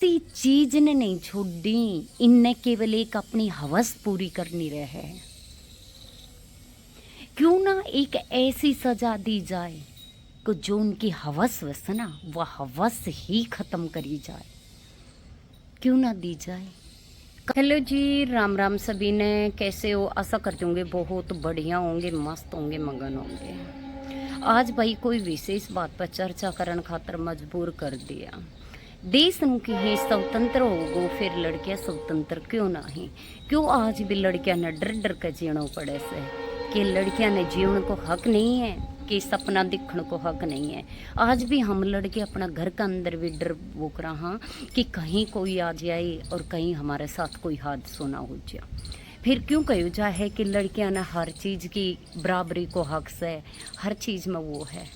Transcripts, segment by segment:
किसी चीज ने नहीं छोड़ी, इनने केवल एक अपनी हवस पूरी करनी रहे। क्यों ना एक ऐसी सजा दी जाए कि जो उनकी हवस वस ना वह हवस ही खत्म करी जाए। क्यों ना दी जाए। हेलो जी, राम राम सभी ने, कैसे हो? आशा करते होंगे बहुत बढ़िया होंगे, मस्त होंगे, मगन होंगे। आज भाई कोई विशेष बात पर चर्चा करन खातर मजबूर कर दिया। देश नु की ही स्वतंत्र होगो, फिर लड़कियां स्वतंत्र क्यों ना ही? क्यों आज भी लड़कियां ने डर डर के जीना पड़े से? कि लड़कियां ने जीवन को हक नहीं है, कि सपना दिखने को हक नहीं है। आज भी हम लड़के अपना घर का अंदर भी डर भूक रहा कि कहीं कोई आ जाए और कहीं हमारे साथ कोई हादसा ना हो जाए। फिर क्यों कहो जाए है कि लड़कियां ने हर चीज़ की बराबरी को हक से, हर चीज़ में वो है।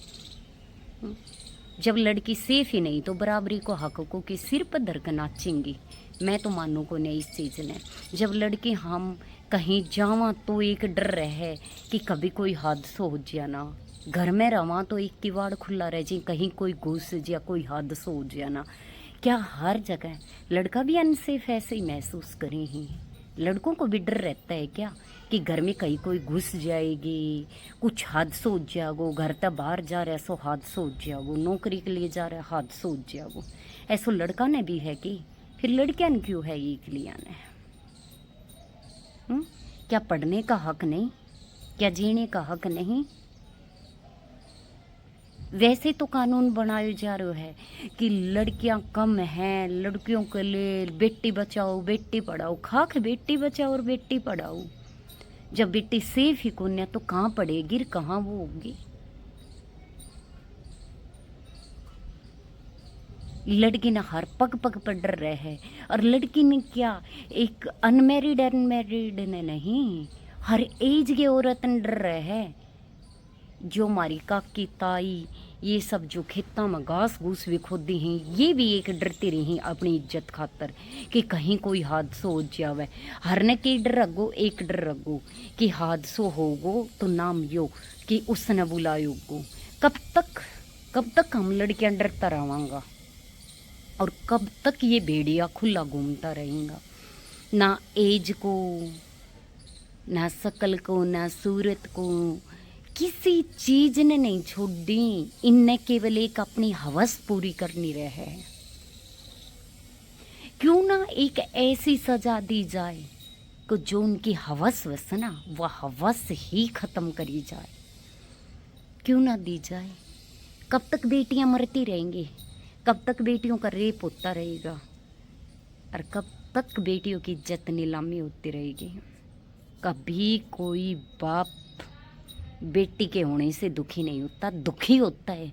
जब लड़की सेफ ही नहीं तो बराबरी को हक को कि सिर पर धर कर नाचेंगी। मैं तो मानू को नहीं इस चीज़ ने। जब लड़की हम कहीं जावा तो एक डर रहे कि कभी कोई हादसा हो जाए ना। घर में रवा तो एक किवाड़ खुला रह जाए, कहीं कोई घुस या कोई हादसा हो जाए ना। क्या हर जगह लड़का भी अनसेफ ऐसे ही महसूस करे ही? लड़कों को भी डर रहता है क्या कि घर में कहीं कोई घुस जाएगी, कुछ हादसा हो जाएगो, घर तक बाहर जा रहा है सो हादसा हो जाएगो, नौकरी के लिए जा रहा है हादसा हो जाएगो। ऐसो लड़का ने भी है कि फिर लड़कियां ने क्यों है ये लिया ने? क्या पढ़ने का हक नहीं? क्या जीने का हक नहीं? वैसे तो कानून बनाया जा रहा है कि लड़कियां कम हैं, लड़कियों के लिए बेटी बचाओ बेटी पढ़ाओ। खाक बेटी बचाओ और बेटी पढ़ाओ, जब बेटी सेफ ही कोन्या तो कहाँ पढ़ेगी, कहाँ वो होगी? लड़की ने हर पग पग पर डर रहे है। और लड़की ने क्या, एक अनमेरिड ने नहीं, हर एज के औरत ने डर रहे है। जो हमारी काकी ताई ये सब जो खेतों में घास घूस भी खोदी हैं, ये भी एक डरती रही अपनी इज्जत खातर कि कहीं कोई हादसा हो जावे। हर ने के डर रखो, एक डर रखो कि हादसा होगो तो नाम यो कि उसने बुलायोगो। कब तक हम लड़कियां डरता रहांगा? और कब तक ये भेड़िया खुला घूमता रहेगा? ना एज को, ना शकल को, ना सूरत को, किसी चीज ने नहीं छोड़ी, इनने केवल एक अपनी हवस पूरी करनी रहे। क्यों ना एक ऐसी सजा दी जाए कि जो उनकी हवस वस ना वह हवस ही खत्म करी जाए। क्यों ना दी जाए? कब तक बेटियां मरती रहेंगी? कब तक बेटियों का रेप होता रहेगा? और कब तक बेटियों की इज्जत नीलामी होती रहेगी? कभी कोई बाप बेटी के होने से दुखी नहीं होता, दुखी होता है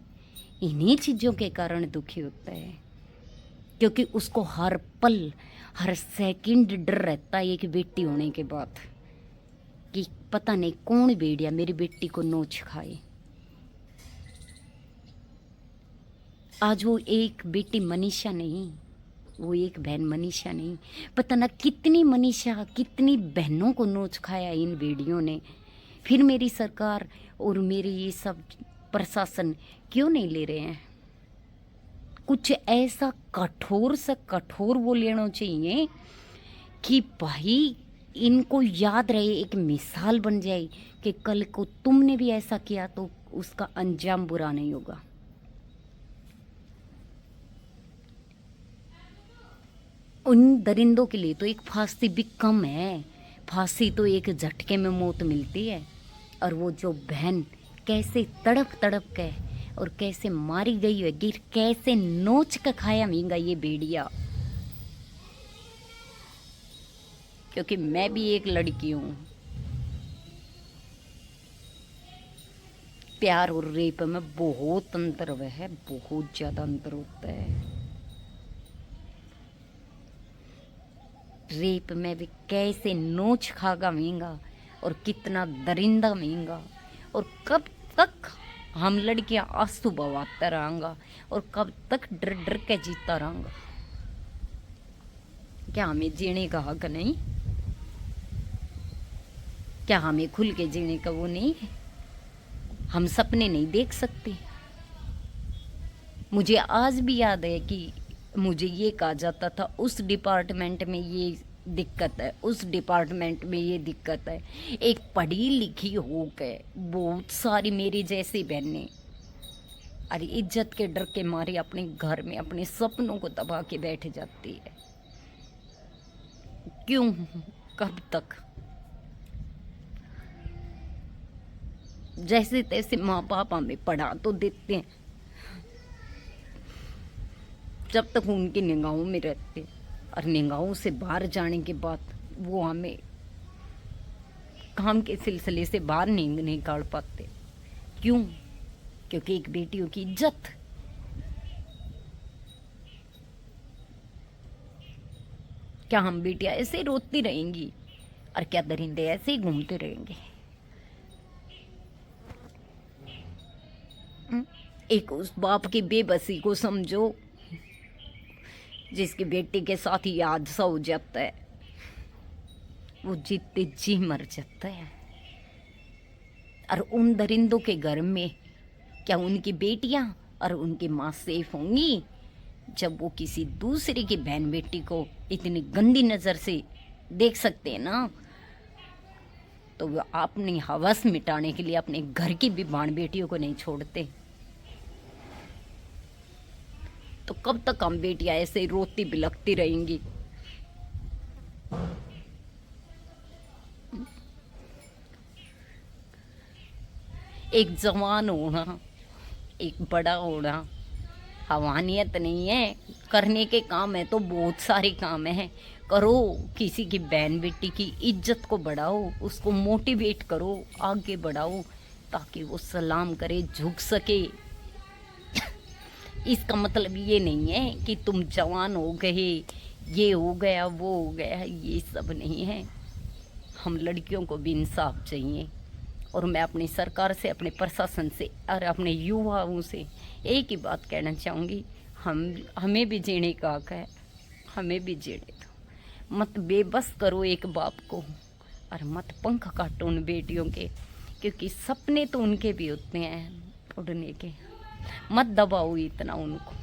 इन्हीं चीज़ों के कारण दुखी होता है। क्योंकि उसको हर पल हर सेकंड डर रहता है कि बेटी होने के बाद कि पता नहीं कौन भेड़िया मेरी बेटी को नोच खाए। आज वो एक बेटी मनीषा नहीं, वो एक बहन मनीषा नहीं, पता ना कितनी मनीषा, कितनी बहनों को नोच खाया इन भेड़ियों ने। फिर मेरी सरकार और मेरे ये सब प्रशासन क्यों नहीं ले रहे हैं? कुछ ऐसा कठोर से कठोर वो लेना चाहिए कि भाई इनको याद रहे, एक मिसाल बन जाए कि कल को तुमने भी ऐसा किया तो उसका अंजाम बुरा नहीं होगा। उन दरिंदों के लिए तो एक फांसी भी कम है। फांसी तो एक झटके में मौत मिलती है। और वो जो बहन कैसे तड़प तड़प के और कैसे मारी गई है, गिर कैसे नोच के खाया मींगा ये भेड़िया। क्योंकि मैं भी एक लड़की हूँ। प्यार और रेप में बहुत अंतर है, बहुत ज्यादा अंतर होता है। रेप में भी कैसे नोच खागा मींगा और कितना दरिंदा मींगा। और कब तक हम लड़कियां आंसू बहाते रहेंगा और कब तक डर डर के जीता रहेंगा? क्या हमें जीने का हक नहीं? क्या हमें खुल के जीने का वो नहीं है? हम सपने नहीं देख सकते? मुझे आज भी याद है कि मुझे ये कहा जाता था उस डिपार्टमेंट में ये दिक्कत है, उस डिपार्टमेंट में ये दिक्कत है। एक पढ़ी लिखी हो के बहुत सारी मेरी जैसी बहनें अरे इज्जत के डर के मारे अपने घर में अपने सपनों को दबा के बैठ जाती है। क्यों? कब तक? जैसे तैसे माँ बाप हमें पढ़ा तो देते हैं, जब तक उनकी निगाहों में रहते, और निगाहों से बाहर जाने के बाद वो हमें काम के सिलसिले से बाहर नहीं निकाल पाते। क्यों? क्योंकि एक बेटियों की इज्जत। क्या हम बेटियां ऐसे ही रोती रहेंगी और क्या दरिंदे ऐसे ही घूमते रहेंगे? एक उस बाप की बेबसी को समझो जिसकी बेटी के साथ ही हादसा हो जाता है, वो जीते जी मर जाता है। और उन दरिंदों के घर में क्या उनकी बेटियां और उनकी माँ सेफ होंगी? जब वो किसी दूसरे की बहन बेटी को इतनी गंदी नज़र से देख सकते हैं ना, तो वो अपनी हवस मिटाने के लिए अपने घर की भी बहन बेटियों को नहीं छोड़ते। तो कब तक हम बेटियां ऐसे रोती बिलखती रहेंगी? एक जवान होना, एक बड़ा होना हवानियत नहीं है। करने के काम है तो बहुत सारे काम है, करो। किसी की बहन बेटी की इज्जत को बढ़ाओ, उसको मोटिवेट करो, आगे बढ़ाओ, ताकि वो सलाम करे, झुक सके। इसका मतलब ये नहीं है कि तुम जवान हो गए, ये हो गया वो हो गया, ये सब नहीं है। हम लड़कियों को भी इंसाफ चाहिए। और मैं अपनी सरकार से, अपने प्रशासन से और अपने युवाओं से एक ही बात कहना चाहूँगी, हमें भी जीने का हक है, हमें भी जीने दो। मत बेबस करो एक बाप को, और मत पंख काटो उन बेटियों के, क्योंकि सपने तो उनके भी होते हैं उड़ने के। मत दबाओ इतना उनको।